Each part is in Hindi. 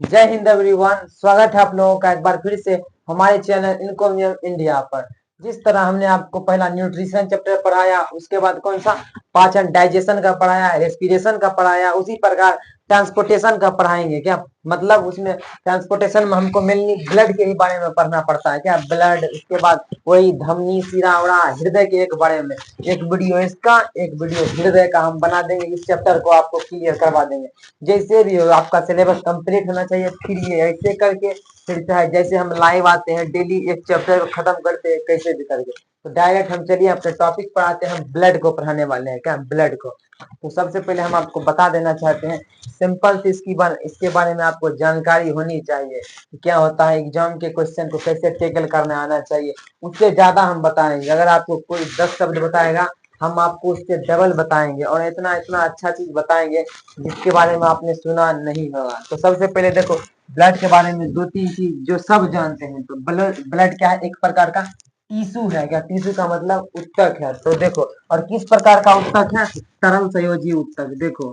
जय हिंद एवरीवन। स्वागत है आप लोगों का एक बार फिर से हमारे चैनल इनकम इंडिया पर। जिस तरह हमने आपको पहला न्यूट्रिशन चैप्टर पढ़ाया, उसके बाद कौन सा पाचन डाइजेशन का पढ़ाया, रेस्पिरेशन का पढ़ाया, उसी प्रकार ट्रांसपोर्टेशन का पढ़ाएंगे क्या। मतलब उसमें ट्रांसपोर्टेशन में हमको मेनली ब्लड के ही बारे में पढ़ना पड़ता है क्या। ब्लड, उसके बाद वही धमनी, सिरा उरा, हृदय के एक बारे में एक वीडियो इसका, एक वीडियो हृदय का हम बना देंगे। इस चैप्टर को आपको क्लियर करवा देंगे। जैसे भी हो आपका सिलेबस कंप्लीट होना चाहिए। फिर ये ऐसे करके फिर चाहे जैसे हम लाइव आते हैं डेली एक चैप्टर खत्म करते हैं कैसे भी करके। तो डायरेक्ट हम चलिए अपने टॉपिक पर आते हैं। हम ब्लड को पढ़ाने वाले हैं क्या, ब्लड को। तो सबसे पहले हम आपको बता देना चाहते हैं सिंपल से इसके बारे में आपको जानकारी होनी चाहिए कि क्या होता है, एग्जाम के क्वेश्चन को कैसे टेकल करने आना चाहिए। उससे ज्यादा हम बताएंगे। अगर आपको कोई 10 शब्द बताएगा, हम आपको उससे डबल बताएंगे और इतना इतना अच्छा चीज बताएंगे जिसके बारे में आपने सुना नहीं होगा। तो सबसे पहले देखो, ब्लड के बारे में दो तीन चीज जो सब जानते हैं। तो ब्लड ब्लड क्या है, एक प्रकार का टीसू है क्या। टीसू का मतलब उत्तक है। तो देखो, और किस प्रकार का उत्तक है, तरल संयोजी उत्तक। देखो,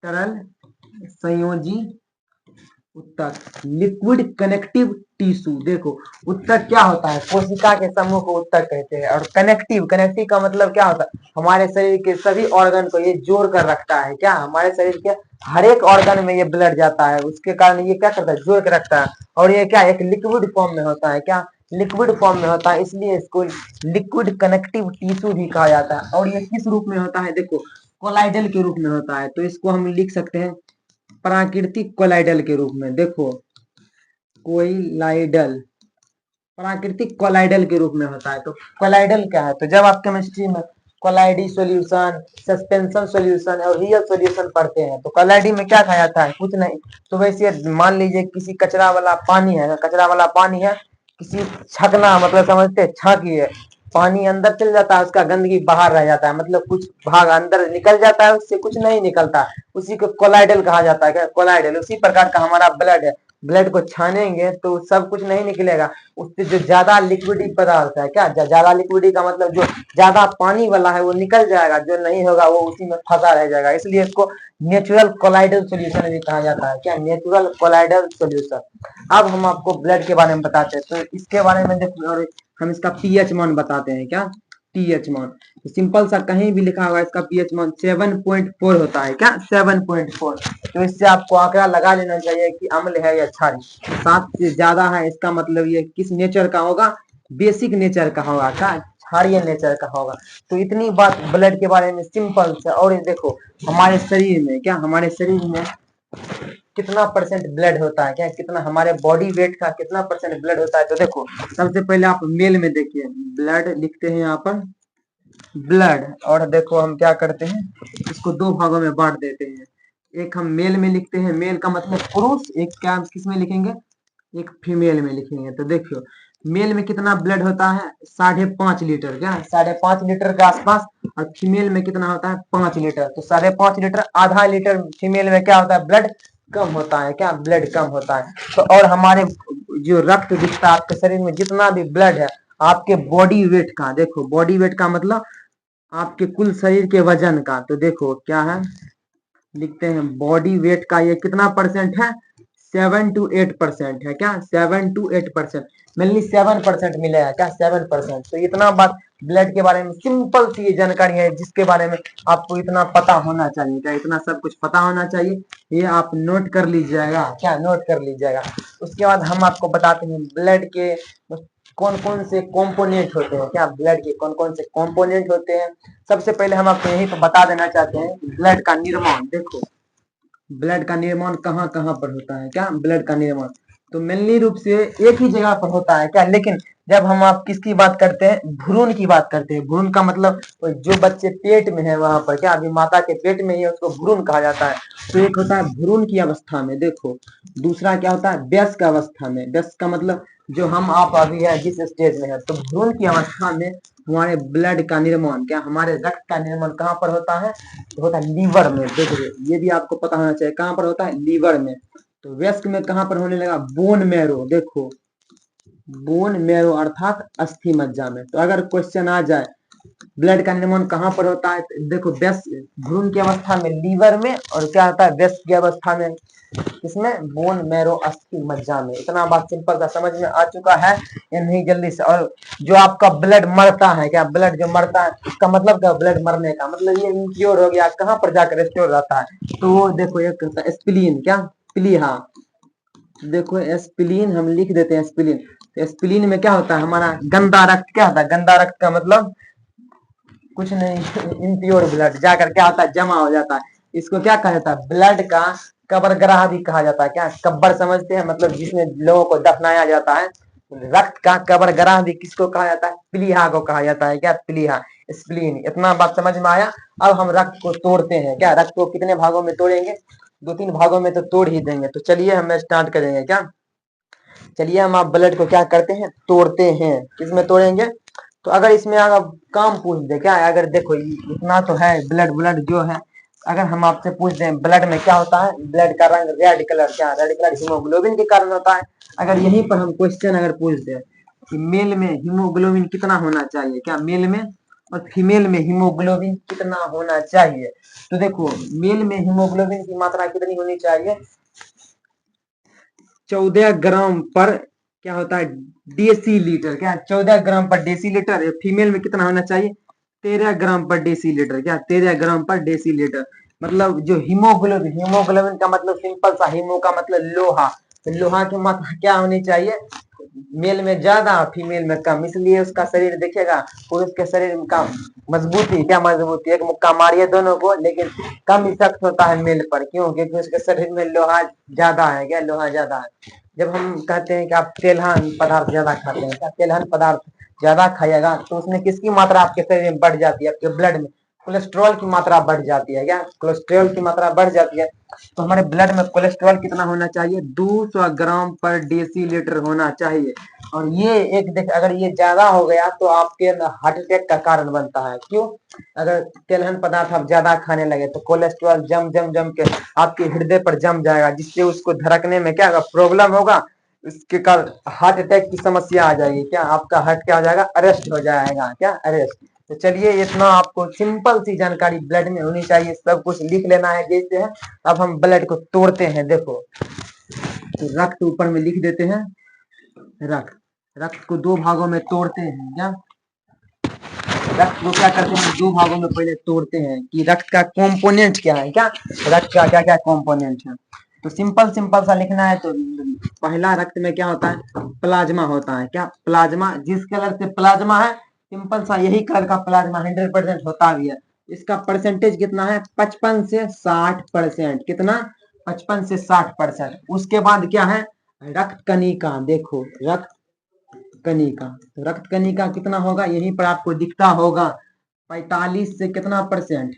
तरल संयोजी उत्तक, लिक्विड कनेक्टिव टिश्यू। देखो, उत्तक क्या होता है, कोशिका के समूह को उत्तक कहते हैं। और कनेक्टिव, कनेक्टिव का मतलब क्या होता है, हमारे शरीर के सभी ऑर्गन को ये जोड़ कर रखता है क्या। हमारे शरीर के हर एक ऑर्गन में ये ब्लड जाता है, उसके कारण ये क्या करता है, जोड़ के रखता है। और ये क्या एक लिक्विड फॉर्म में होता है क्या, लिक्विड फॉर्म में होता है, इसलिए इसको लिक्विड कनेक्टिव टिश्यू भी कहा जाता है। और ये किस रूप में होता है, देखो कोलाइडल के रूप में होता है। तो इसको हम लिख सकते हैं प्राकृतिक कोलाइडल के रूप में। देखो, कोलाइडल, प्राकृतिक कोलाइडल के रूप में होता है। तो कोलाइडल क्या है, तो जब आप केमिस्ट्री में कोलाइडी सॉल्यूशन, सस्पेंशन सॉल्यूशन और रियल सॉल्यूशन पढ़ते हैं, तो कोलाइडी में क्या खाया जाता है, कुछ नहीं। तो वैसे मान लीजिए किसी कचरा वाला पानी है, कचरा वाला पानी है, किसी छकना मतलब समझते छाकी है, पानी अंदर चल जाता है, उसका गंदगी बाहर रह जाता है, मतलब कुछ भाग अंदर निकल जाता है, उससे कुछ नहीं निकलता। उसी को कोलाइडल कहा जाता है क्या, कोलाइडल। उसी प्रकार का हमारा ब्लड है। ब्लड को छानेंगे तो सब कुछ नहीं निकलेगा, उससे जो ज्यादा लिक्विडी पदार्थ है क्या, ज्यादा लिक्विडी का मतलब जो ज्यादा पानी वाला है वो निकल जाएगा, जो नहीं होगा वो उसी में फंसा रह जाएगा। इसलिए इसको नेचुरल कोलाइडल सॉल्यूशन भी कहा जाता है क्या, नेचुरल कोलाइडल सॉल्यूशन। अब हम आपको ब्लड के बारे में बताते हैं। तो इसके बारे में देखो, और हम इसका पीएच मान बताते हैं क्या, पीएच मान। तो सिंपल सा कहीं भी लिखा हुआ इसका पीएच मान 7.4 होता है क्या, 7.4। तो इससे आपको आंकड़ा लगा लेना चाहिए कि अम्ल है या क्षारीय। 7 से ज्यादा है इसका मतलब ये किस नेचर का होगा, बेसिक नेचर का होगा क्या, क्षारीय नेचर का होगा। तो इतनी बात ब्लड के बारे में सिंपल से। और ये देखो, हमारे शरीर में क्या, हमारे शरीर में कितना परसेंट ब्लड होता है क्या, कितना हमारे बॉडी वेट का कितना परसेंट ब्लड होता है। तो देखो, सबसे पहले आप मेल में देखिए, ब्लड लिखते हैं यहाँ पर ब्लड। और देखो हम क्या करते हैं, इसको दो भागों में बांट देते हैं। एक हम मेल में लिखते हैं, मेल का मतलब पुरुष, एक क्या किस में लिखेंगे, एक फीमेल में लिखेंगे। तो देखियो, मेल में कितना ब्लड होता है, 5.5 लीटर क्या, 5.5 लीटर के आसपास। और फीमेल में कितना होता है, 5 लीटर। तो 5.5 लीटर, आधा लीटर फीमेल में क्या होता है, ब्लड कम होता है क्या, ब्लड कम होता है। तो और हमारे जो रक्त दिखता है आपके शरीर में जितना भी ब्लड है, आपके बॉडी वेट का, देखो बॉडी वेट का मतलब आपके कुल शरीर के वजन का। तो देखो क्या है, लिखते हैं बॉडी वेट का ये कितना परसेंट है, 7 to 8% है क्या, 7 to 8%। मेनली 7% मिलेगा क्या, 7%। तो इतना बात ब्लड के बारे में सिंपल सी जानकारी है जिसके बारे में आपको इतना पता होना चाहिए क्या, इतना सब कुछ पता होना चाहिए। ये आप नोट कर लीजिएगा क्या, नोट कर लीजिएगा। उसके बाद हम आपको बताते हैं ब्लड के कौन कौन से कंपोनेंट होते हैं क्या, ब्लड के कौन कौन से कंपोनेंट होते हैं। सबसे पहले हम आपको यही तो बता देना चाहते हैं ब्लड का निर्माण। देखो, ब्लड का निर्माण कहाँ कहाँ पर होता है क्या, ब्लड का निर्माण तो मेनली रूप से एक ही जगह पर होता है क्या। लेकिन जब हम आप किसकी बात करते हैं, भ्रूण की बात करते हैं। भ्रूण का मतलब जो बच्चे पेट में है वहां पर क्या, अभी माता के पेट में ही है, उसको भ्रूण कहा जाता है। तो एक होता है भ्रूण की अवस्था में, देखो। दूसरा क्या होता है, वयस्क अवस्था में। वयस्क का मतलब जो हम आप अभी है जिस स्टेज में है। तो भ्रूण की अवस्था में हमारे ब्लड का निर्माण क्या, हमारे रक्त का निर्माण कहाँ पर होता है, तो होता है लीवर में। देखो, ये भी आपको पता होना चाहिए कहाँ पर होता है, लीवर में। तो वयस्क में कहाँ पर होने लगा, बोन मैरो। देखो, बोन मैरो अर्थात अस्थि मज्जा में। तो अगर क्वेश्चन आ जाए ब्लड का निर्माण कहाँ पर होता है? देखो व्यस्क भ्रूण की अवस्था में लीवर में, और क्या होता है व्यस्क की अवस्था में इसमें बोन मैरो अस्थि मज्जा में। इतना बात सिंपल सा समझ में आ चुका है या नहीं जल्दी से? और जो आपका ब्लड मरता है, क्या ब्लड जो मरता है उसका मतलब क्या? ब्लड मरने का मतलब ये इम्प्योर हो गया, कहाँ पर जाकर स्टोर रहता है? तो वो देखो एक स्प्लीन, क्या प्लीहा, देखो एस्पिलीन हम लिख देते हैं एस्पिलीन। तो एस्पिलीन में क्या होता है? हमारा गंदा रक्त। क्या होता है गंदा रक्त का मतलब? कुछ नहीं, इम्प्योर ब्लड जाकर क्या होता है? जमा हो जाता है। इसको क्या कहा जाता है? ब्लड का कबर ग्राह भी कहा जाता है। क्या कब्र समझते हैं? मतलब जिसमें लोगों को दफनाया जाता है। रक्त का कबर ग्राह भी किसको कहा जाता है? प्लीहा को कहा जाता है। क्या प्लीहा, स्प्लीन। इतना बात समझ में आया? अब हम रक्त को तोड़ते हैं। क्या रक्त को कितने भागों में तोड़ेंगे? 2-3 भागों में तो तोड़ ही देंगे। तो चलिए हम स्टार्ट करेंगे। क्या चलिए हम आप ब्लड को क्या करते हैं? तोड़ते हैं। किसमें तोड़ेंगे? तो अगर इसमें अगर काम पूछ दे, क्या है? अगर देखो इतना तो है ब्लड, ब्लड जो है अगर हम आपसे पूछ दें ब्लड में क्या होता है? ब्लड का रंग रेड कलर। क्या रेड कलर? हीमोग्लोबिन के कारण होता है। अगर यहीं पर हम क्वेश्चन अगर पूछ दें कि मेल में हीमोग्लोबिन कितना होना चाहिए, क्या मेल में और फीमेल में हीमोग्लोबिन कितना होना चाहिए? तो देखो मेल में हीमोग्लोबिन की मात्रा कितनी होनी चाहिए? 14 ग्राम पर क्या होता है? डेसीलीटर। क्या 14 ग्राम पर डेसीलीटर? फीमेल में कितना होना चाहिए? 13 ग्राम पर डेसीलीटर। क्या 13 ग्राम पर डेसीलीटर? मतलब जो हीमोग्लोबिन, हीमोग्लोबिन का मतलब सिंपल सा, हीमो का मतलब लोहा। तो लोहा की मात्रा क्या होनी चाहिए? मेल में ज्यादा, फीमेल में कम। इसलिए उसका शरीर देखिएगा, पुरुष के शरीर का मजबूती, क्या मजबूती, एक मुक्का मारिए दोनों को, लेकिन कम इफेक्ट होता है मेल पर। क्यों? क्योंकि उसके शरीर में लोहा ज्यादा है। क्या लोहा ज्यादा है? जब हम कहते हैं कि आप तेलहन पदार्थ ज्यादा खाते हैं, क्या तेलहन पदार्थ ज्यादा खाइएगा तो उसमें किसकी मात्रा आपके शरीर में बढ़ जाती है? आपके ब्लड में कोलेस्ट्रॉल की मात्रा बढ़ जाती है। क्या कोलेस्ट्रॉल की मात्रा बढ़ जाती है? तो हमारे ब्लड में कोलेस्ट्रॉल कितना होना चाहिए? 200 ग्राम पर डेसीलीटर होना चाहिए। और ये एक देख, अगर ये ज्यादा हो गया तो आपके हार्ट अटैक का कारण बनता है। क्यों? अगर तेलहन पदार्थ आप ज्यादा खाने लगे तो कोलेस्ट्रॉल जम जम जम के आपके हृदय पर जम जाएगा, जिससे उसको धड़कने में क्या प्रॉब्लम होगा, इसके कारण हार्ट अटैक की समस्या आ जाएगी। क्या आपका हार्ट क्या हो जाएगा? अरेस्ट हो जाएगा। क्या अरेस्ट? तो चलिए इतना आपको सिंपल सी जानकारी ब्लड में होनी चाहिए, सब कुछ लिख लेना है जैसे है। अब हम ब्लड को तोड़ते हैं। देखो तो रक्त ऊपर में लिख देते हैं। रक्त, रक्त को 2 भागों में तोड़ते हैं। क्या रक्त को क्या करते हैं? 2 भागों में पहले तोड़ते हैं कि रक्त का कंपोनेंट क्या है। क्या रक्त का क्या क्या कंपोनेंट है? तो सिंपल सिंपल सा लिखना है। तो पहला रक्त में क्या होता है? प्लाज्मा होता है। क्या प्लाज्मा? जिस कलर से प्लाज्मा है, सिंपल सा यही कलर का प्लाज्मा 100% होता भी है। इसका परसेंटेज कितना है? 55 से 60%। कितना? 55 से 60%। उसके बाद क्या है? रक्त कणिका। देखो रक्त कणिका, तो रक्त कणिका कितना होगा? यहीं पर आपको दिखता होगा 45 से कितना परसेंट?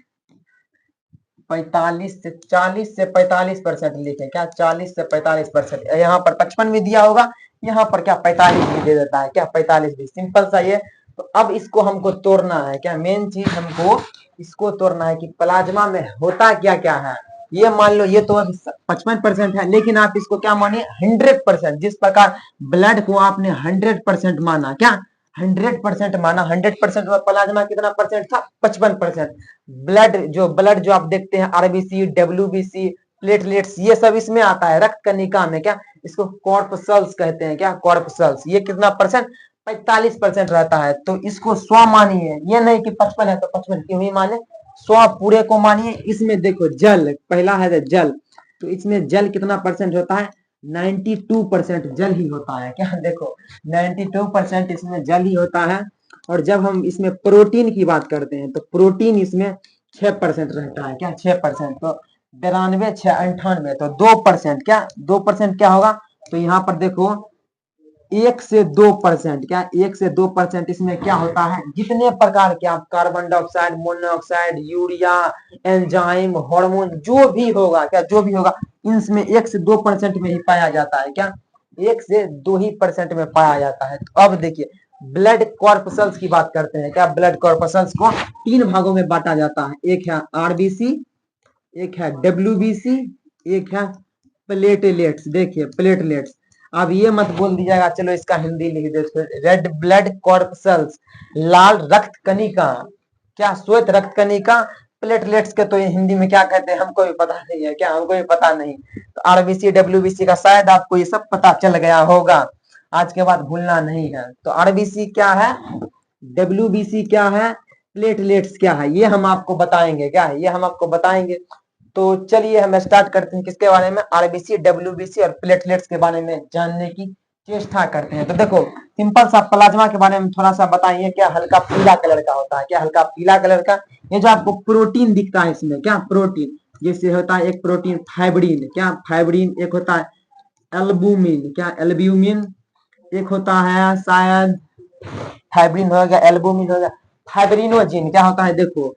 45 से 40 से 45% लिखे। क्या 40 से 45%? यहाँ पर 55 भी दिया होगा, यहाँ पर क्या 45 भी दे देता है। क्या 45 भी? सिंपल सा ये। तो अब इसको हमको तोड़ना है। क्या मेन चीज हमको इसको तोड़ना है कि प्लाज्मा में होता क्या क्या है। ये मान लो ये तो 55% है, लेकिन आप इसको क्या मानिए? 100%। जिस प्रकार ब्लड को आपने 100% माना, क्या 100% माना, 100% में प्लाज्मा कितना परसेंट था? 55%। ब्लड जो आप देखते हैं, आरबीसी, डब्ल्यूबीसी, प्लेटलेट्स, ये सब इसमें आता है रक्त कणिका में। क्या इसको कॉर्पसल्स कहते हैं। क्या कॉर्पसल्स? ये कितना परसेंट? 45% रहता है। तो इसको 100 मानिए, ये नहीं कि 55 है तो 55 क्यों ही माने, 100 पूरे को मानिए। इसमें देखो जल पहला है, जल। तो इसमें जल कितना परसेंट होता है? 92% जल ही होता है। क्या देखो 92% इसमें जल ही होता है। और जब हम इसमें प्रोटीन की बात करते हैं तो प्रोटीन इसमें 6% रहता है। क्या 6%? तो 92 6 98, तो 2%। क्या 2% क्या होगा? तो यहाँ पर देखो 1 से 2%। क्या 1 से 2% इसमें क्या होता है? जितने प्रकार के आप carbon dioxide, monoxide, urea, enzyme, hormone जो भी होगा, क्या जो भी होगा, इनमें 1 से 2% में ही पाया जाता है। क्या 1 से 2% में पाया जाता है। तो अब देखिए ब्लड कॉर्पसल्स की बात करते हैं। क्या ब्लड कॉर्पसल्स को 3 भागों में बांटा जाता है। एक है आरबीसी, एक है डब्ल्यूबीसी, एक है प्लेटलेट्स। देखिए प्लेटलेट्स, अब ये मत बोल दीजिएगा चलो इसका हिंदी लिख दे, रेड ब्लड कॉर्पसल्स, लाल रक्त कणिका, क्या श्वेत रक्त कणिका, प्लेटलेट्स के तो ये हिंदी में क्या कहते हैं हमको भी पता नहीं है, क्या हमको भी पता नहीं। तो आरबीसी डब्ल्यूबीसी का शायद आपको ये सब पता चल गया होगा, आज के बाद भूलना नहीं है। तो आरबीसी क्या है, डब्ल्यूबीसी क्या है, प्लेटलेट्स क्या है, ये हम आपको बताएंगे, क्या है ये हम आपको बताएंगे। तो चलिए हम स्टार्ट करते हैं किसके बारे में, आरबीसी डब्ल्यूबीसी और प्लेटलेट्स के बारे में जानने की चेष्टा करते हैं। तो देखो सिंपल सा प्लाज्मा के बारे में थोड़ा सा बताइए, क्या हल्का पीला कलर का होता है, क्या हल्का पीला कलर का, ये जो आपको प्रोटीन दिखता है इसमें, क्या प्रोटीन, जैसे होता है एक प्रोटीन फाइब्रिन, क्या फाइब्रिन, एक होता है एल्बुमिन, क्या एल्ब्यूमिन, एक होता है शायद फाइब्रिन हो गया, एल्बुमिन हो गया, फाइब्रिनोजिन क्या होता है, देखो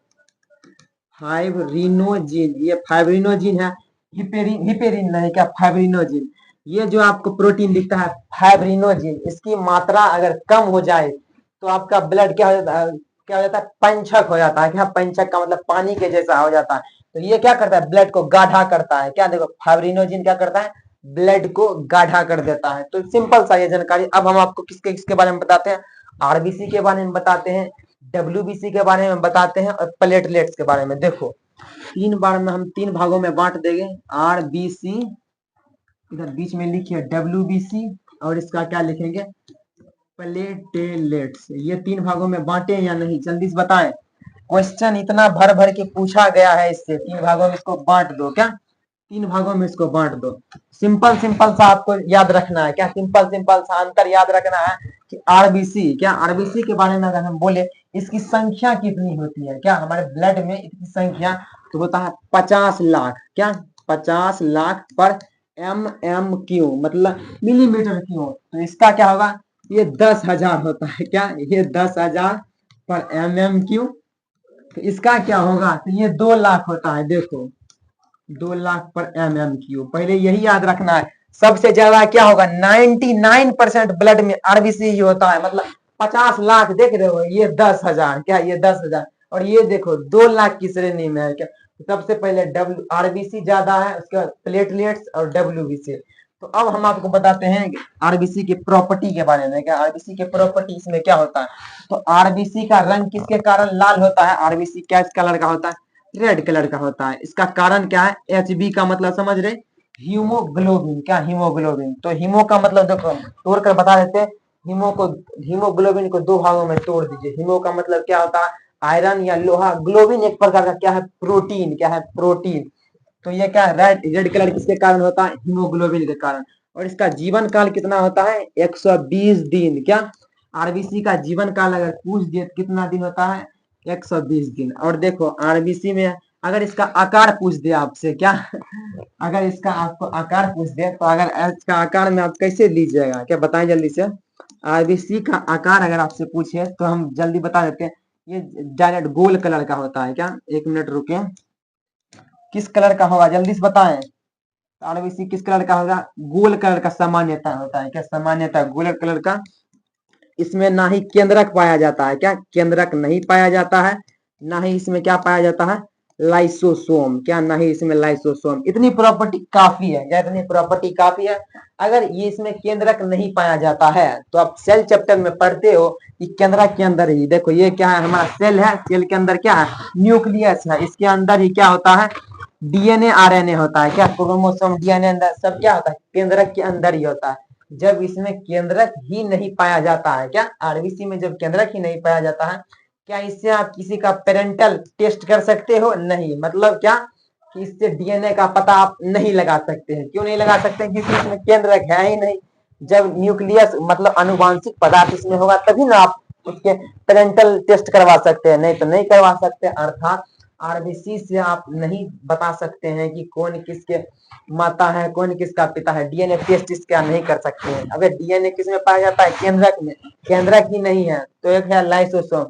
फाइब्रिनोजिन, ये फाइब्रिनोजिन है, हिपेरिन, हिपेरिन नहीं क्या फाइब्रिनोजिन, ये जो आपको प्रोटीन दिखता है फाइब्रिनोजिन, इसकी मात्रा अगर कम हो जाए तो आपका ब्लड क्या हो जाता है, क्या हो जाता है, पंचक हो जाता है, क्या पंचक का मतलब पानी के जैसा हो जाता है। तो ये क्या करता है, ब्लड को गाढ़ा करता है, क्या देखो फाइब्रिनोजिन क्या करता है, ब्लड को गाढ़ा कर देता है। तो सिंपल सा ये जानकारी। अब हम आपको किसके किसके बारे में बताते हैं, आरबीसी के बारे में बताते हैं, डब्ल्यूबीसी के बारे में बताते हैं और प्लेटलेट्स के बारे में। देखो तीन बार में हम तीन भागों में बांट देंगे, आरबीसी, इधर बीच में लिखिए डब्ल्यूबीसी, और इसका क्या लिखेंगे, प्लेटलेट्स। ये तीन भागों में बांटे या नहीं, जल्दी से बताएं, क्वेश्चन इतना भर भर के पूछा गया है, इससे तीन भागों में इसको बांट दो, क्या तीन भागों में इसको बांट दो। सिंपल सिंपल सा आपको याद रखना है, क्या सिंपल सिंपल सा अंतर याद रखना है कि आरबीसी, क्या आरबीसी के बारे में अगर हम बोले इसकी संख्या कितनी होती है, क्या हमारे ब्लड में इसकी संख्या तो होता है 50 लाख, क्या 50 लाख पर MMQ मतलब मिलीमीटर क्यूब, तो इसका क्या होगा, ये 10,000 होता है, क्या ये 10,000 पर MMQ, तो इसका क्या होगा, तो ये 2 लाख होता है, देखो 2 लाख पर MMQ, पहले यही याद रखना है। सबसे ज्यादा क्या होगा, 99% ब्लड में आरबीसी ही होता है, मतलब 50 लाख देख रहे हो, ये 10,000, क्या ये 10,000, और ये देखो 2 लाख की श्रेणी में है, क्या सबसे पहले आरबीसी ज्यादा है, उसके बाद प्लेटलेट्स और डब्ल्यूबीसी। तो अब हम आपको बताते हैं आरबीसी की प्रॉपर्टी के बारे में, क्या आरबीसी के प्रॉपर्टी इसमें क्या होता है। तो आरबीसी का रंग किसके कारण लाल होता है, आरबीसी क्या कलर का होता है, रेड कलर का होता है। इसका कारण क्या है, एचबी का मतलब समझ रहे, हीमोग्लोबिन, क्या हीमोग्लोबिन, तो हीमो का मतलब देखो तोड़ कर बता देते हैं, हीमोग्लोबिन को दो भागों में तोड़ दीजिए। हीमो का मतलब क्या होता है, आयरन या लोहा, ग्लोबिन एक प्रकार का क्या है, प्रोटीन, क्या है प्रोटीन। तो ये क्या है, रेड रेड कलर किसके कारण होता है, हीमोग्लोबिन के कारण। और इसका जीवन काल कितना होता है, 120 दिन, क्या आरबीसी का जीवन काल अगर पूछ दिए कितना दिन होता है, 120 दिन। और देखो आरबीसी में अगर इसका आकार पूछ दे आपसे, क्या अगर इसका आपको आकार पूछ दे, तो अगर इसका आकार में आप कैसे लीजिएगा, क्या बताएं जल्दी से। आरबीसी का आकार अगर आपसे पूछे तो हम जल्दी बता देते हैं, ये डायरेक्ट गोल कलर का होता है, क्या एक मिनट रुके, किस कलर का होगा जल्दी से बताएं, आरबीसी किस कलर का होगा, गोल कलर का सामान्यता होता है, क्या सामान्यता गोल कलर का। इसमें ना ही केंद्रक पाया जाता है, क्या केंद्रक नहीं पाया जाता है, ना ही इसमें क्या पाया जाता है, लाइसोसोम, क्या ना ही इसमें लाइसोसोम। इतनी प्रॉपर्टी काफी है, क्या इतनी प्रॉपर्टी काफी है। अगर ये इसमें केंद्रक नहीं पाया जाता है तो आप सेल चैप्टर में पढ़ते हो कि केंद्रक के अंदर ही देखो ये क्या है, हमारा सेल है, सेल के अंदर क्या है, न्यूक्लियस है, इसके अंदर ही क्या होता है, डीएनए आरएनए होता है, क्या क्रोमोसोम डीएनए अंदर सब क्या होता है, केंद्रक के अंदर ही होता है। जब इसमें केंद्रक ही नहीं पाया जाता है, क्या आरबीसी में जब केंद्रक ही नहीं पाया जाता है, क्या इससे आप किसी का पेरेंटल टेस्ट कर सकते हो, नहीं, मतलब क्या कि इससे डीएनए का पता आप नहीं लगा सकते हैं। क्यों नहीं लगा सकते हैं, क्योंकि इसमें केंद्रक है ही नहीं। जब न्यूक्लियस मतलब अनुवांशिक पदार्थ इसमें होगा तभी ना आप उसके पेरेंटल टेस्ट करवा सकते हैं, नहीं तो नहीं करवा सकते। अर्थात आरबीसी से आप नहीं बता सकते हैं कि कौन किसके माता है कौन किसका पिता है, डीएनए टेस्ट इसका नहीं कर सकते हैं। अगर डीएनए किस में पाया जाता है, केंद्रक में, केंद्रक ही नहीं है। तो एक है लाइसोसोम,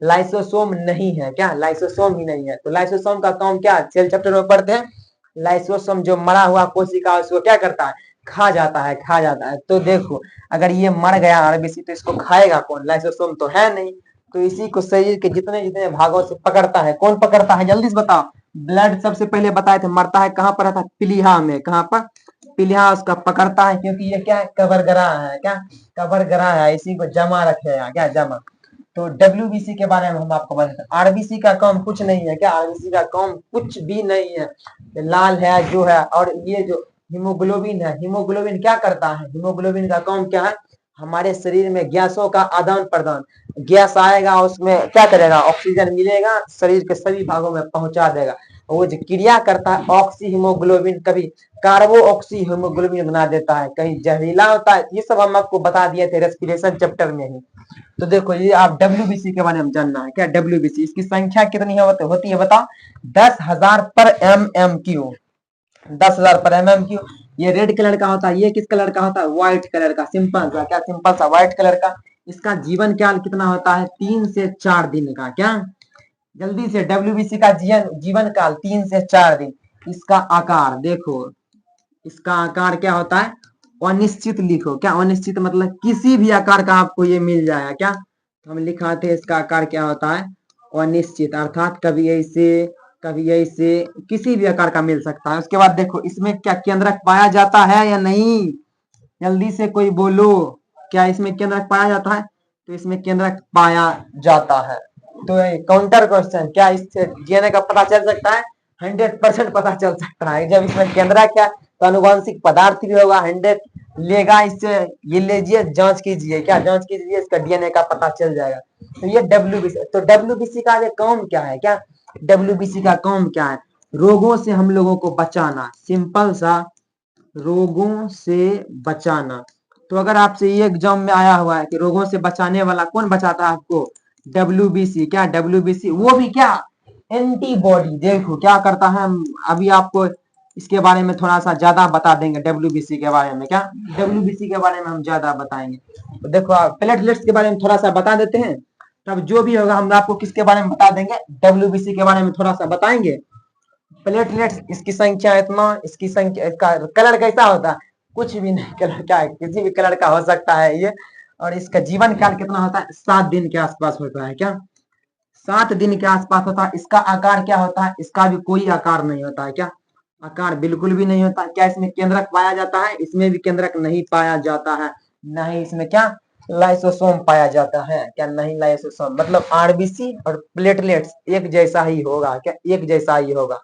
लाइसोसोम नहीं है, क्या लाइसोसोम ही नहीं है। तो लाइसोसोम का काम क्या, सेल चैप्टर में पढ़ते हैं, लाइसोसोम जो मरा हुआ कोशिका उसको क्या करता है, खा जाता है, खा जाता है। तो देखो अगर ये मर गया आरबीसी तो इसको खाएगा कौन, लाइसोसोम तो है नहीं। तो इसी को शरीर के जितने जितने भागों से पकड़ता है, कौन पकड़ता है जल्दी से बताओ। ब्लड सबसे पहले बताए थे मरता है कहाँ पर, था प्लीहा में, कहाँ पर, पीलिया उसका पकड़ता है, क्योंकि ये क्या है, कवर ग्रह है, क्या कवर ग्रह है, इसी को जमा रखेगा, क्या जमा। तो डब्ल्यूबीसी के बारे में हम आपको बताते हैं। आरबीसी का काम कुछ नहीं है, क्या आरबीसी का काम कुछ भी नहीं है, लाल है जो है। और ये जो हीमोग्लोबिन है, हीमोग्लोबिन क्या करता है, हीमोग्लोबिन का काम क्या है, हमारे शरीर में गैसों का आदान प्रदान, गैस आएगा उसमें क्या करेगा, ऑक्सीजन मिलेगा, शरीर के सभी भागों में पहुंचा देगा। वो जो क्रिया करता है ऑक्सी हीमोग्लोबिन, कभी कार्बो ऑक्सी हीमोग्लोबिन बना देता है, कहीं जहरीला होता है, ये सब हम आपको बता दिए थे रेस्पिरेशन चैप्टर में ही। तो देखो ये आप डब्ल्यूबीसी के बारे में जानना है, क्या डब्ल्यूबीसी, इसकी संख्या कितनी होती है बताओ, 10,000 पर MMQ, 10,000 पर MMQ। ये रेड कलर का होता है, ये किस कलर का होता है, व्हाइट कलर का, सिंपल सा, क्या सिंपल सा व्हाइट कलर का। इसका जीवन काल कितना होता है, 3 से 4 दिन का, क्या जल्दी से, डब्ल्यूबीसी का जीवन काल 3 से 4 दिन। इसका आकार देखो, इसका आकार क्या होता है, अनिश्चित लिखो, क्या अनिश्चित मतलब किसी भी आकार का आपको ये मिल जाएगा, क्या हम लिखाते हैं इसका आकार क्या होता है, अनिश्चित, अर्थात कभी ऐसे कभी ऐसे, किसी भी आकार का मिल सकता है। उसके बाद देखो इसमें क्या केंद्रक पाया जाता है या नहीं, जल्दी से कोई बोलो, क्या इसमें केंद्रक पाया जाता है, तो इसमें केंद्रक पाया जाता है। तो काउंटर क्वेश्चन, क्या इससे डीएनए का पता चल सकता है, 100% पता चल सकता है। जब इसमें केंद्रक क्या तो अनुवांशिक पदार्थ भी होगा, 100 लेगा, इससे ये लीजिए जांच कीजिए, क्या जांच कीजिए, इसका डीएनए का पता चल जाएगा। तो ये डब्ल्यूबीसी, तो डब्ल्यूबीसी का ये काम क्या है, क्या डब्ल्यूबीसी का काम क्या है, रोगों से हम लोगों को बचाना, सिंपल सा, रोगों से बचाना। तो अगर आपसे ये एग्जाम में आया हुआ है कि रोगों से बचाने वाला कौन बचाता है आपको, डब्ल्यूबीसी, क्या डब्ल्यूबीसी, वो भी क्या एंटीबॉडी। देखो क्या करता है, अभी आपको इसके बारे में थोड़ा सा ज्यादा बता देंगे, डब्ल्यूबीसी के बारे में, क्या डब्ल्यूबीसी के बारे में हम ज्यादा बताएंगे। तो देखो आप प्लेटलेट्स के बारे में थोड़ा सा बता देते हैं, तब जो भी होगा हम आपको किसके बारे में बता देंगे, डब्ल्यूबीसी के बारे में थोड़ा सा बताएंगे। प्लेटलेट्स, इसकी संख्या इतना, इसकी संख्या, इसका कलर कैसा होता है, कुछ भी नहीं, कलर क्या है, किसी भी कलर का हो सकता है ये। और इसका जीवन काल कितना होता है, 7 दिन के आसपास होता है, क्या 7 दिन के आसपास होता है। इसका आकार क्या होता है, इसका भी कोई आकार नहीं होता है, क्या आकार बिल्कुल भी नहीं होता। क्या इसमें केंद्रक पाया जाता है, इसमें भी केंद्रक नहीं पाया जाता है, नहीं इसमें क्या लाइसोसोम पाया जाता है, क्या नहीं लाइसोसोम, मतलब आरबीसी और प्लेटलेट्स एक जैसा ही होगा, क्या एक जैसा ही होगा।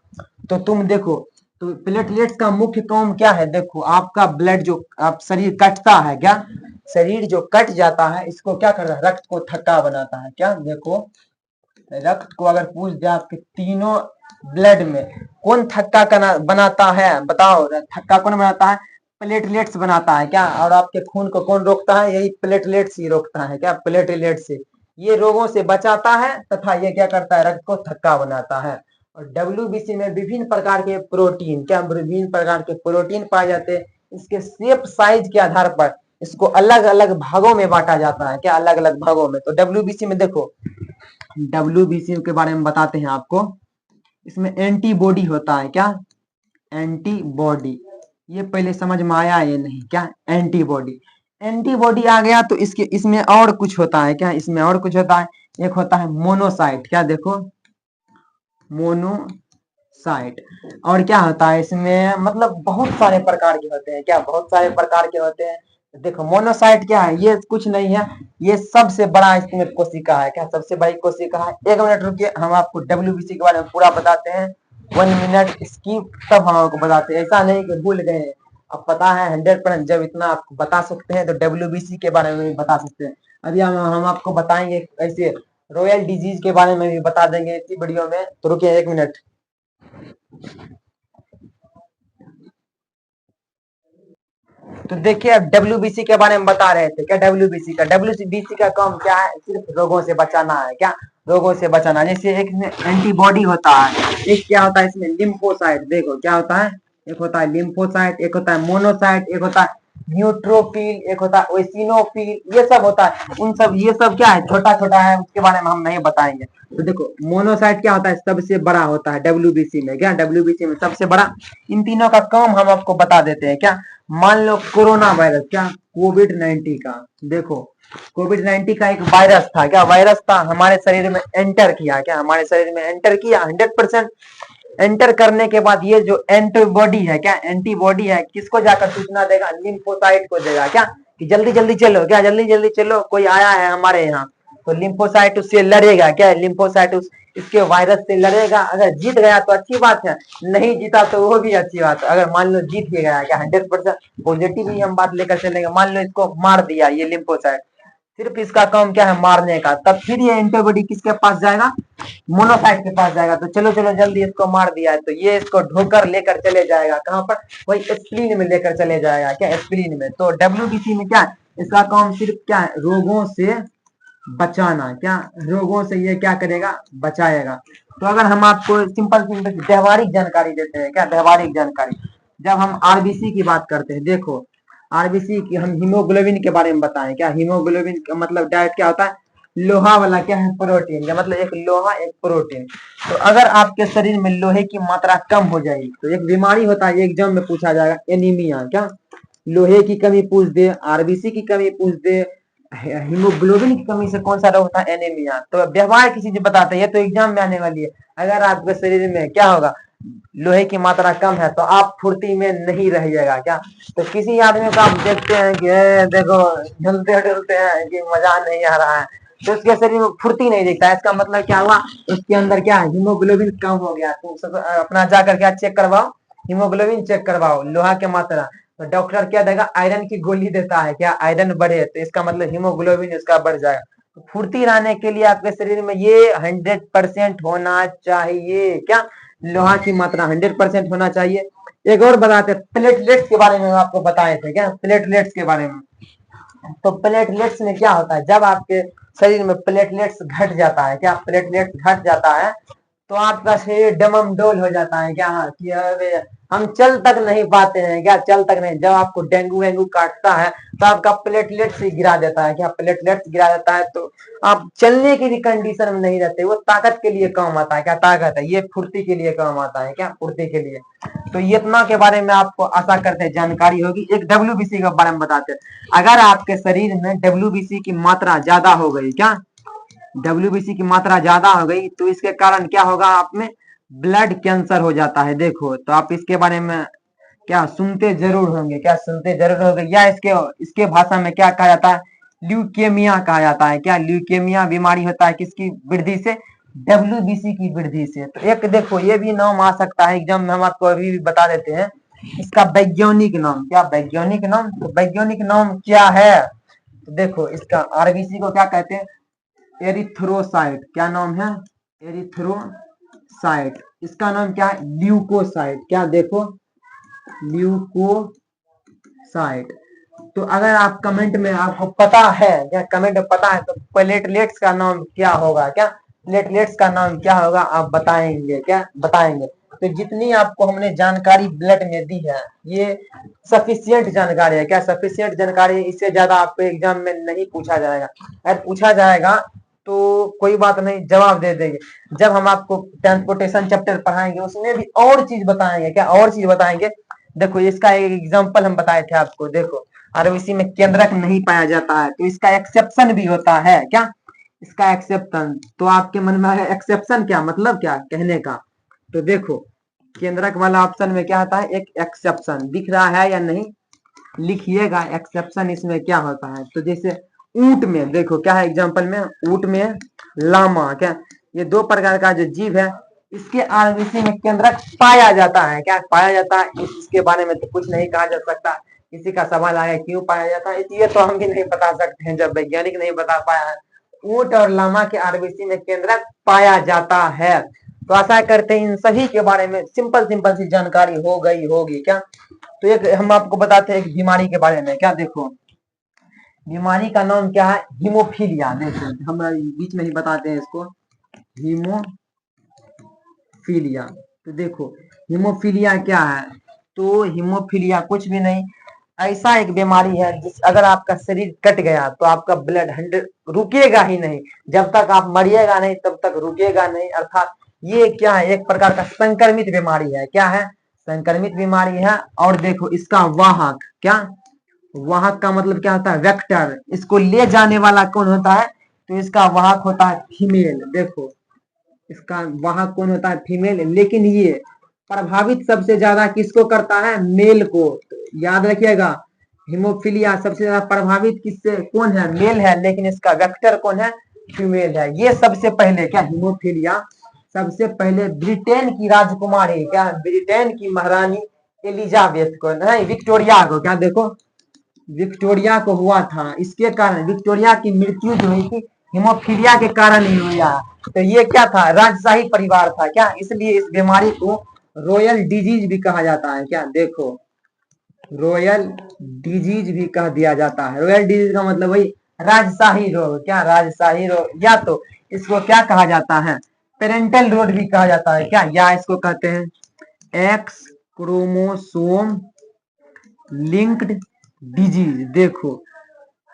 तो तुम देखो, तो प्लेटलेट्स का मुख्य काम क्या है, देखो आपका ब्लड जो आप शरीर कटता है, क्या शरीर जो कट जाता है, इसको क्या कर रहा है, रक्त को थक्का बनाता है, क्या देखो रक्त को अगर पूछ दिया आपके तीनों ब्लड में कौन थक्का बनाता है, बताओ थक्का कौन बनाता है, प्लेटलेट्स बनाता है, क्या और आपके खून को कौन रोकता है, यही प्लेटलेट्स ही रोकता है, क्या प्लेटलेट्स से ये रोगों से बचाता है, तथा ये क्या करता है, रक्त को थक्का बनाता है। और डब्ल्यूबीसी में विभिन्न प्रकार के प्रोटीन, क्या विभिन्न प्रकार के प्रोटीन पाए जाते हैं, इसके शेप साइज के आधार पर इसको अलग अलग भागों में बांटा जाता है, क्या अलग अलग भागों में। तो डब्ल्यूबीसी में देखो, डब्ल्यूबीसी के बारे में बताते हैं आपको, इसमें एंटीबॉडी होता है, क्या एंटीबॉडी, ये पहले समझ में आया ये नहीं, क्या एंटीबॉडी, एंटीबॉडी आ गया तो इसके इसमें और कुछ होता है, क्या इसमें और कुछ होता है, एक होता है मोनोसाइट, क्या देखो मोनोसाइट। और क्या होता है इसमें, मतलब बहुत सारे प्रकार के होते हैं, क्या बहुत सारे प्रकार के होते हैं। देखो मोनोसाइट क्या है, ये कुछ नहीं है, ये सबसे बड़ा इसमें कोशिका है, क्या सबसे बड़ी कोशिका है। 1 मिनट रुकिए, हम आपको डब्ल्यूबीसी के बारे में पूरा बताते हैं, 1 मिनट इसकी, तब हम आपको बताते हैं, ऐसा नहीं कि भूल गए। अब पता है 100%, जब इतना आपको बता सकते हैं तो डब्ल्यूबीसी के बारे में भी बता सकते हैं। अभी हम आपको बताएंगे ऐसे रॉयल डिजीज के बारे में भी बता देंगे इसी वीडियो में, तो रुकिए 1 मिनट। तो देखिए अब डब्ल्यूबीसी के बारे में बता रहे थे, क्या डब्ल्यूबीसी का काम क्या है, सिर्फ रोगों से बचाना है, क्या रोगों से बचाना। जैसे एक एंटीबॉडी होता है, एक क्या होता है इसमें लिम्फोसाइट, देखो क्या होता है, एक होता है लिम्फोसाइट, एक होता है मोनोसाइट, एक होता है न्यूट्रोफिल, एक होता है ओसिनोफिल, ये सब होता है। उन सब ये सब क्या है, छोटा छोटा है, उसके बारे में हम नहीं बताएंगे। तो देखो मोनोसाइट क्या होता है, सबसे बड़ा होता है डब्ल्यूबीसी में, क्या डब्ल्यूबीसी में सबसे बड़ा। इन तीनों का काम हम आपको बता देते हैं, क्या मान लो कोरोना वायरस, क्या कोविड-19 का, देखो कोविड-19 का एक वायरस था, क्या वायरस था, हमारे शरीर में एंटर किया, क्या हमारे शरीर में एंटर किया, 100% एंटर करने के बाद ये जो एंटीबॉडी है, क्या एंटीबॉडी है, किसको जाकर सूचना देगा, लिम्फोसाइट को देगा, क्या कि जल्दी जल्दी चलो, क्या जल्दी जल्दी चलो, कोई आया है हमारे यहाँ। तो लिम्फोसाइट उससे लड़ेगा, क्या लिम्फोसाइट इसके वायरस से लड़ेगा। अगर जीत गया तो अच्छी बात है, नहीं जीता तो वो भी अच्छी बात है। अगर मान लो जीत भी गया, क्या 100% पॉजिटिव ही हम बात लेकर चलेंगे। मान लो इसको मार दिया ये लिम्फोसाइट, सिर्फ इसका काम क्या है, मारने का, तब फिर ये एंटीबॉडी किसके पास जाएगा, मोनोसाइट के पास जाएगा। तो चलो चलो जल्दी इसको मार दिया है, तो ये इसको ढोकर लेकर चले जाएगा कहां पर, वही स्प्लीन में लेकर चले जाएगा, क्या स्प्लीन में। तो डब्ल्यूबीसी में क्या है, इसका काम सिर्फ क्या है, रोगों से बचाना, क्या रोगों से ये क्या करेगा, बचाएगा। तो अगर हम आपको सिंपल सिंपल व्यवहारिक जानकारी देते हैं, क्या व्यवहारिक जानकारी, जब हम आरबीसी की बात करते हैं, देखो आरबीसी की हम हीमोग्लोबिन के बारे में बताएं। क्या हीमोग्लोबिन का मतलब डायरेक्ट क्या होता है, लोहा वाला क्या है, प्रोटीन, या मतलब एक लोहा एक प्रोटीन। तो अगर आपके शरीर में लोहे की मात्रा कम हो जाएगी तो एक बीमारी होता है, एग्जाम में पूछा जाएगा, एनीमिया, क्या लोहे की कमी पूछ दे, आरबीसी की कमी पूछ दे, हीमोग्लोबिन की कमी से कौन सा रोग होता है, एनीमिया। तो व्यवहार की चीज बताते हैं, ये तो एग्जाम में आने वाली है। अगर आपके शरीर में क्या होगा, लोहे की मात्रा कम है तो आप फुर्ती में नहीं रहिएगा, क्या। तो किसी आदमी को आप देखते हैं कि देखो ढलते ढलते हैं कि मजा नहीं आ रहा है, तो उसके शरीर में फुर्ती नहीं दिखता है, इसका मतलब क्या हुआ, उसके अंदर क्या हीमोग्लोबिन कम हो गया। तो अपना जाकर क्या चेक करवाओ, हीमोग्लोबिन चेक करवाओ, लोहा की मात्रा। तो डॉक्टर क्या देगा, आयरन की गोली देता है, क्या आयरन बढ़े, तो इसका मतलब हीमोग्लोबिन इसका बढ़ जाएगा। तो फुर्ती रहने के लिए आपके शरीर में ये 100% होना चाहिए, क्या लोहा की मात्रा 100% होना चाहिए। एक और बताते हैं, प्लेटलेट्स के बारे में आपको बताए थे, क्या प्लेटलेट्स के बारे में। तो प्लेटलेट्स में क्या होता है, जब आपके शरीर में प्लेटलेट्स घट जाता है, क्या प्लेटलेट्स घट जाता है तो आपका शरीर डममडोल हो जाता है, क्या हाँ, कि अरे हम चल तक नहीं पाते हैं, क्या चल तक नहीं। जब आपको डेंगू वेंगू काटता है तो आपका प्लेटलेट्स ही गिरा देता है, क्या प्लेटलेट्स गिरा देता है, तो आप चलने की भी कंडीशन में नहीं रहते। वो ताकत के लिए काम आता है, क्या ताकत है, ये फुर्ती के लिए काम आता है, क्या फुर्ती के लिए। तो ये इतना के बारे में आपको आशा करते हैं जानकारी होगी। एक डब्ल्यूबीसी के बारे में बताते हैं, अगर आपके शरीर में डब्ल्यूबीसी की मात्रा ज्यादा हो गई, क्या डब्ल्यूबीसी की मात्रा ज्यादा हो गई तो इसके कारण क्या होगा, आप में ब्लड कैंसर हो जाता है। देखो तो आप इसके बारे में क्या सुनते जरूर होंगे, क्या सुनते जरूर होंगे, या इसके इसके भाषा में क्या कहा जाता है, ल्यूकेमिया कहा जाता है। क्या ल्यूकेमिया बीमारी होता है किसकी वृद्धि से, डब्ल्यूबीसी की वृद्धि से। तो एक देखो ये भी नाम आ सकता है एग्जाम में, हम आपको अभी भी बता देते हैं इसका वैज्ञानिक नाम, क्या वैज्ञानिक नाम, तो वैज्ञानिक नाम क्या है, तो देखो इसका आरबीसी को क्या कहते हैं, एरिथ्रोसाइट, क्या नाम है, एरिथ्रोसाइट। इसका नाम क्या है, ल्यूकोसाइट, क्या देखो ल्यूकोसाइट। तो अगर आप कमेंट में आपको पता है, क्या कमेंट में पता है तो प्लेटलेट्स का नाम क्या होगा, क्या प्लेटलेट्स का नाम क्या होगा आप बताएंगे, क्या बताएंगे। तो जितनी आपको हमने जानकारी ब्लड में दी है ये सफिशियंट जानकारी है, क्या सफिशियंट जानकारी, इससे ज्यादा आपको एग्जाम में नहीं पूछा जाएगा। अगर पूछा जाएगा तो कोई बात नहीं, जवाब दे देंगे। जब हम आपको ट्रांसपोर्टेशन चैप्टर पढ़ाएंगे उसमें भी और चीज बताएंगे, क्या और चीज बताएंगे। देखो इसका एक एग्जांपल हम बताए थे आपको, देखो आरबीसी में केंद्रक नहीं पाया जाता है तो इसका एक्सेप्शन भी होता है, क्या इसका एक्सेप्शन। तो आपके मन में है एक्सेप्शन क्या मतलब, क्या कहने का। तो देखो केंद्रक वाला ऑप्शन में क्या होता है, एक एक्सेप्शन दिख रहा है या नहीं, लिखिएगा एक्सेप्शन इसमें क्या होता है। तो जैसे ऊंट में देखो क्या है एग्जांपल में, ऊंट में लामा, क्या ये दो प्रकार का जो जीव है इसके आरबीसी में केंद्रक पाया जाता है, क्या पाया जाता है, इसके बारे में तो कुछ नहीं कहा जा सकता। किसी का सवाल आया क्यों पाया जाता है, ये तो हम भी नहीं बता सकते हैं जब वैज्ञानिक नहीं बता पाया है। ऊंट और लामा के आरबीसी में केंद्रक पाया जाता है। तो आशा करते हैं इन सभी के बारे में सिंपल सिंपल सी जानकारी हो गई होगी, क्या। तो एक हम आपको बताते हैं एक बीमारी के बारे में, क्या देखो बीमारी का नाम क्या है, हीमोफीलिया। देखो हम बीच में ही बताते हैं इसको, हीमोफीलिया। तो देखो हीमोफीलिया क्या है, तो हीमोफीलिया कुछ भी नहीं, ऐसा एक बीमारी है जिस अगर आपका शरीर कट गया तो आपका ब्लड 100 रुकेगा ही नहीं, जब तक आप मरिएगा नहीं तब तक रुकेगा नहीं। अर्थात ये क्या है, एक प्रकार का संक्रमित बीमारी है, क्या है संक्रमित बीमारी है। और देखो इसका वाहक, क्या वाहक का मतलब क्या होता है, वेक्टर। इसको ले जाने वाला कौन होता है, तो इसका वाहक होता है फीमेल। देखो इसका वाहक कौन होता है? फीमेल। लेकिन ये प्रभावित सबसे ज्यादा किसको करता है? मेल को। तो याद रखिएगा, हिमोफीलिया सबसे ज्यादा प्रभावित किससे कौन है? मेल है, लेकिन इसका वेक्टर कौन है? फीमेल है। ये सबसे पहले क्या, हिमोफीलिया सबसे पहले ब्रिटेन की राजकुमारी, क्या ब्रिटेन की महारानी एलिजाबेथ को, नहीं विक्टोरिया को, क्या देखो विक्टोरिया को हुआ था। इसके कारण विक्टोरिया की मृत्यु जो हुई थी हिमोफीलिया के कारण ही हुआ। तो ये क्या था? राजशाही परिवार था क्या, इसलिए इस बीमारी को रॉयल डिजीज भी कहा जाता है। क्या देखो, रॉयल डिजीज भी कह दिया जाता है। रॉयल डिजीज का मतलब वही राजशाही रोग, क्या राजशाही रोग, या तो इसको क्या कहा जाता है? पेरेंटल रोग भी कहा जाता है क्या, या इसको कहते हैं एक्स क्रोमोसोम लिंक्ड डिजीज। देखो,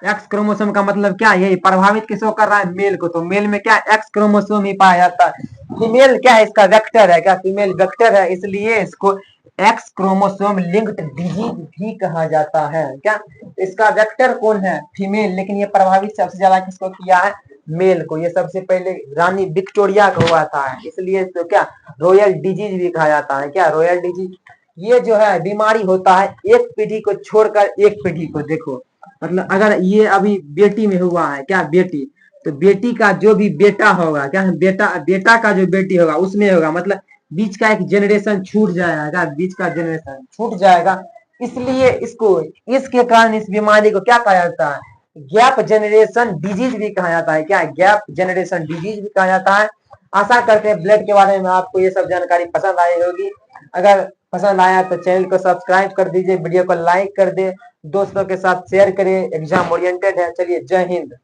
एक्स क्रोमोसोम का मतलब क्या, यही प्रभावित किसको कर रहा है? मेल को। तो मेल में क्या एक्स क्रोमोसोम ही पाया जाता है। फीमेल क्या है? इसका वेक्टर है, क्या फीमेल वेक्टर है, इसलिए इसको एक्स क्रोमोसोम लिंक्ड डिजीज भी कहा जाता है। क्या इसका वेक्टर कौन है? फीमेल, लेकिन ये प्रभावित सबसे ज्यादा किसको किया है? मेल को। ये सबसे पहले रानी विक्टोरिया को हुआ था, इसलिए तो क्या रॉयल डिजीज भी कहा जाता है। क्या रॉयल डिजीज। ये जो है बीमारी होता है एक पीढ़ी को छोड़कर एक पीढ़ी को। देखो, मतलब अगर ये अभी बेटी में हुआ है, क्या बेटी, तो बेटी का जो भी बेटा होगा, क्या बेटा, बेटा का जो बेटी होगा उसमें होगा, मतलब बीच का एक जनरेशन छूट जाएगा, बीच का जनरेशन छूट जाएगा। इसलिए इसको, इसके कारण इस बीमारी को क्या कहा जाता है? गैप जनरेशन डिजीज भी कहा जाता है। क्या गैप जनरेशन डिजीज भी कहा जाता है। आशा करते हैं ब्लड के बारे में आपको ये सब जानकारी पसंद आई होगी। अगर पसंद आया तो चैनल को सब्सक्राइब कर दीजिए, वीडियो को लाइक कर दे, दोस्तों के साथ शेयर करें। एग्जाम ओरिएंटेड है। चलिए, जय हिंद।